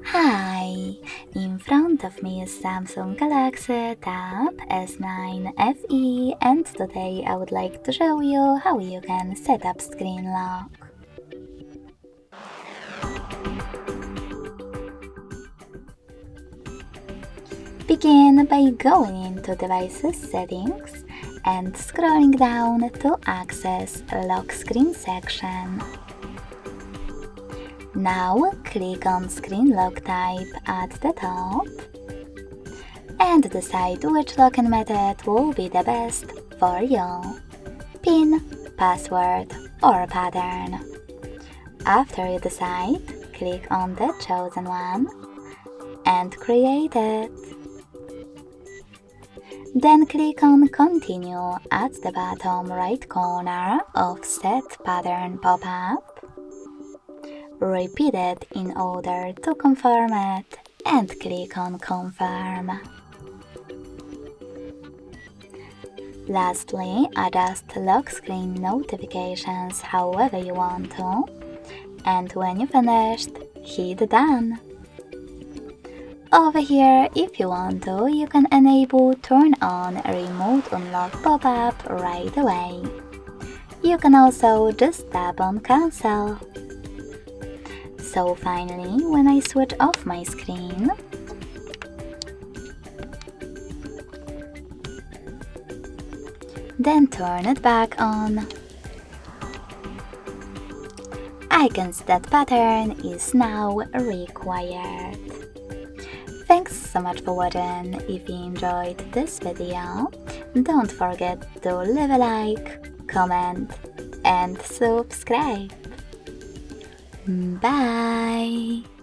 Hi! In front of me is Samsung Galaxy Tab S9 FE, and today I would like to show you how you can set up screen lock. Begin by going into Devices Settings and scrolling down to access Lock Screen section. Now click on Screen Lock Type at the top and decide which locking method will be the best for you: PIN, password, or pattern. After you decide, click on the chosen one and create it. Then click on Continue at the bottom right corner of Set Pattern pop-up. Repeat it in order to confirm it and click on Confirm. Lastly, adjust lock screen notifications however you want to, and when you finished, hit Done. Over here, if you want to, you can enable Turn on Remote Unlock pop-up right away. You can also just tap on Cancel. So finally, when I switch off my screen, then turn it back on, I can see that pattern is now required. Thanks so much for watching. If you enjoyed this video, don't forget to leave a like, comment, and subscribe. Bye!